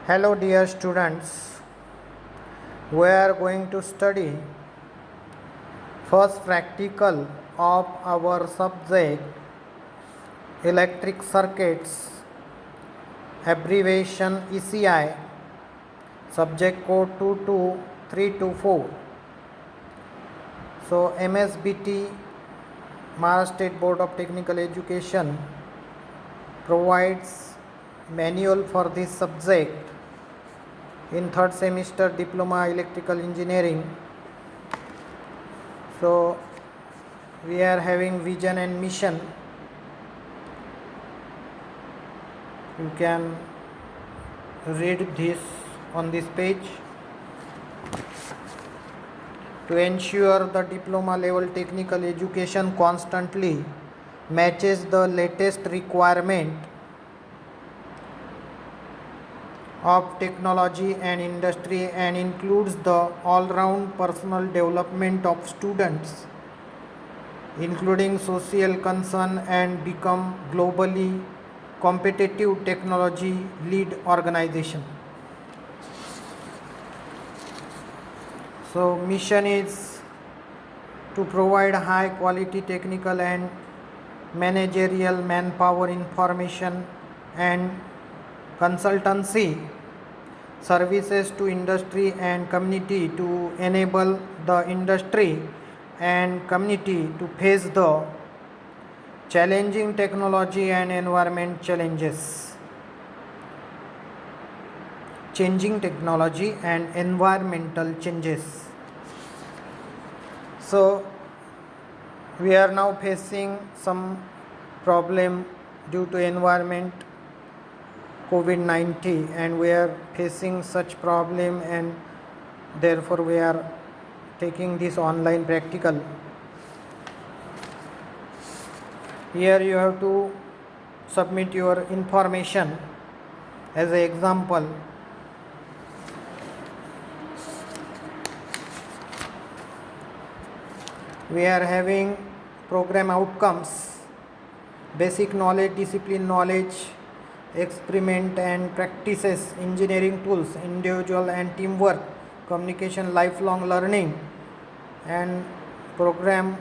Hello, dear students. We are going to study first practical of our subject electric circuits, abbreviation ECI, subject code 22324. So, MSBT, Maharashtra State Board of Technical Education, provides manual for this subject in third semester diploma electrical engineering. So we are having vision and mission. You can read this on this page. To ensure the diploma level technical education constantly matches the latest requirement of technology and industry and includes the all-round personal development of students, including social concern, and become globally competitive technology lead organization. So mission is to provide high quality technical and managerial manpower, information and consultancy services to industry and community to enable the industry and community to face the challenging technology and environment challenges. Changing technology and environmental changes. So we are now facing some problem due to environment COVID-19, and we are facing such problem, and therefore we are taking this online practical. Here you have to submit your information. As an example, we are having program outcomes, basic knowledge, discipline knowledge, experiment and practices, engineering tools, individual and teamwork, communication, lifelong learning, and program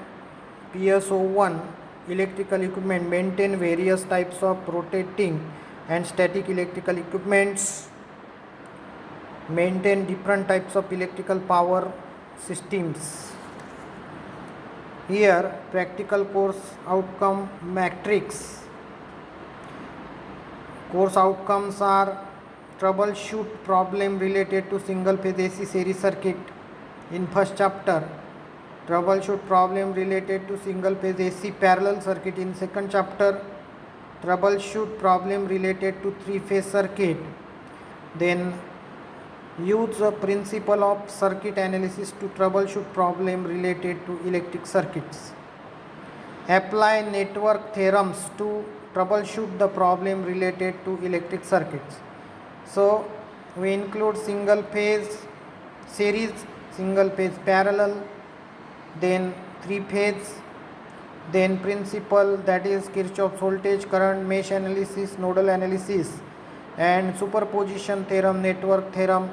PSO1, electrical equipment, maintain various types of rotating and static electrical equipments, maintain different types of electrical power systems. Here practical course outcome matrix. Course outcomes are troubleshoot problem related to single phase AC series circuit in first chapter, troubleshoot problem related to single phase AC parallel circuit in second chapter, troubleshoot problem related to three phase circuit, then use a principle of circuit analysis to troubleshoot problem related to electric circuits, apply network theorems to troubleshoot the problem related to electric circuits. So we include single phase series, single phase parallel, then three phase, then principle, that is Kirchhoff's voltage current, mesh analysis, nodal analysis, and superposition theorem, network theorem,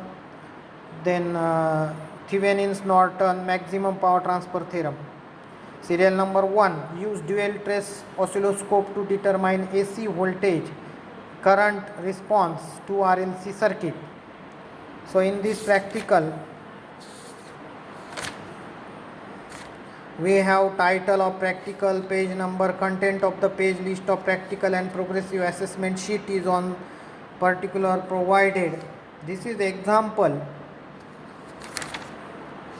then Thevenin's Norton maximum power transfer theorem. Serial number 1, use dual trace oscilloscope to determine AC voltage current response to RLC circuit. So in this practical, we have title of practical, page number, content of the page, list of practical and progressive assessment sheet is on particular provided. This is the example.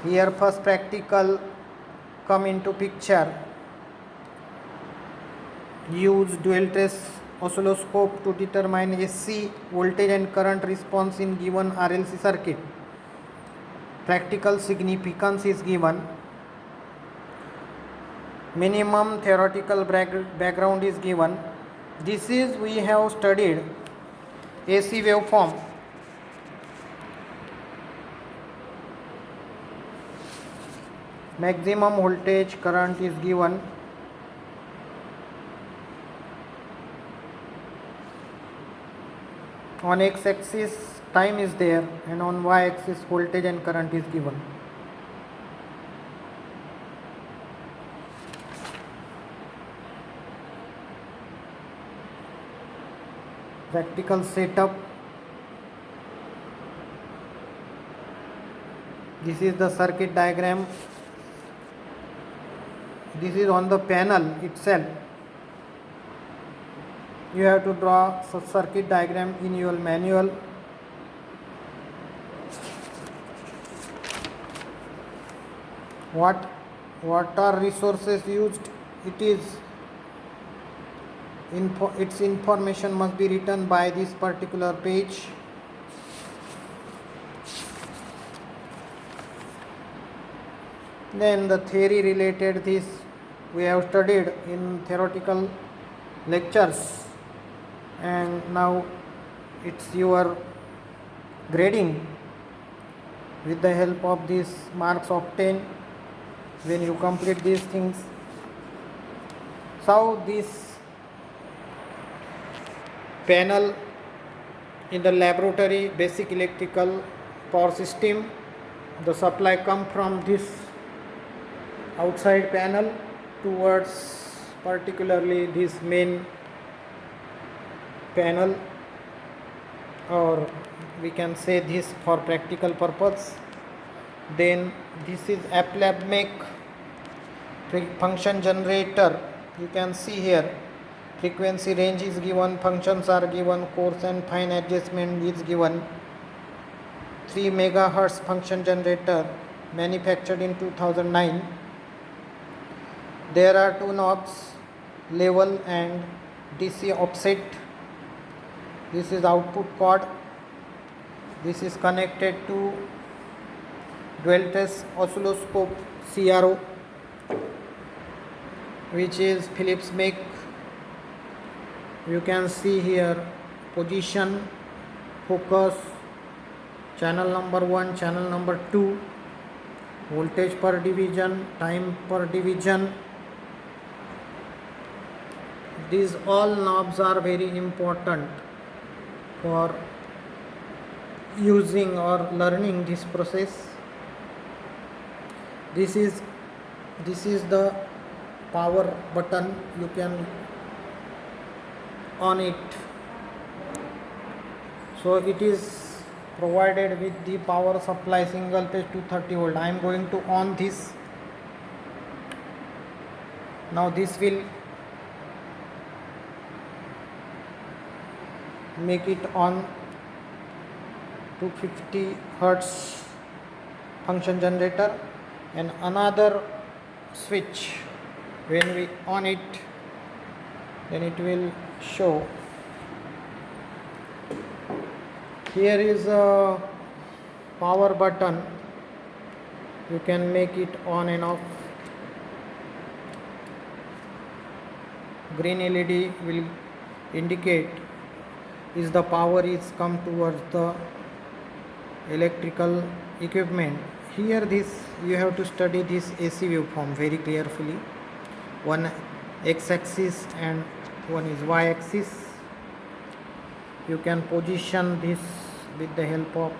Here first practical come into picture. Use dual trace oscilloscope to determine AC voltage and current response in given RLC circuit. Practical significance is given. Minimum theoretical background is given. This is, we have studied AC waveform. Maximum voltage current is given. On x axis time is there and on y axis voltage and current is given. Practical setup. This is the circuit diagram. This is on the panel itself. You have to draw a circuit diagram in your manual. What are resources used? Its information must be written by this particular page. Then the theory related this we have studied in theoretical lectures, and now it's your grading with the help of these marks obtained when you complete these things. So this panel in the laboratory, basic electrical power system, the supply come from this outside panel towards particularly this main panel, or we can say this for practical purpose. Then this is AppLab function generator. You can see here frequency range is given, functions are given, coarse and fine adjustment is given. 3 megahertz function generator manufactured in 2009. There are two knobs, level and DC offset. This is output cord. This is connected to dual test oscilloscope CRO, which is Philips make. You can see here position, focus, channel number 1, channel number 2, voltage per division, time per division. These all knobs are very important for using or learning this process. This is the power button. You can on it. So it is provided with the power supply single phase 230 volt. I am going to on this. Now this will make it on 250 hertz function generator, and another switch, when we on it, then it will show. Here is a power button. You can make it on and off. Green LED will indicate is the power is come towards the electrical equipment. Here this you have to study this AC waveform very carefully. One x-axis and one is y-axis. You can position this with the help of,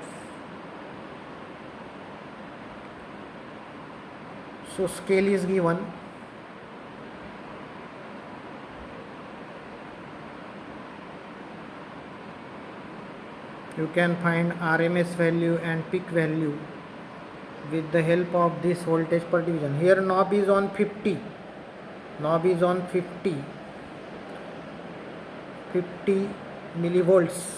so scale is given. You can find RMS value and peak value with the help of this voltage per division. Here knob is on 50. Knob is on 50 millivolts,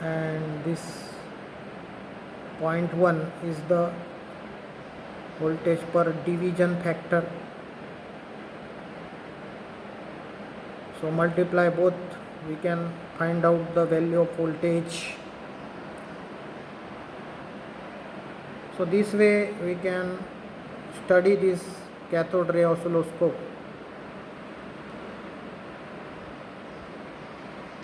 and this 0.1 is the voltage per division factor. So multiply both, we can find out the value of voltage. So this way we can study this cathode ray oscilloscope.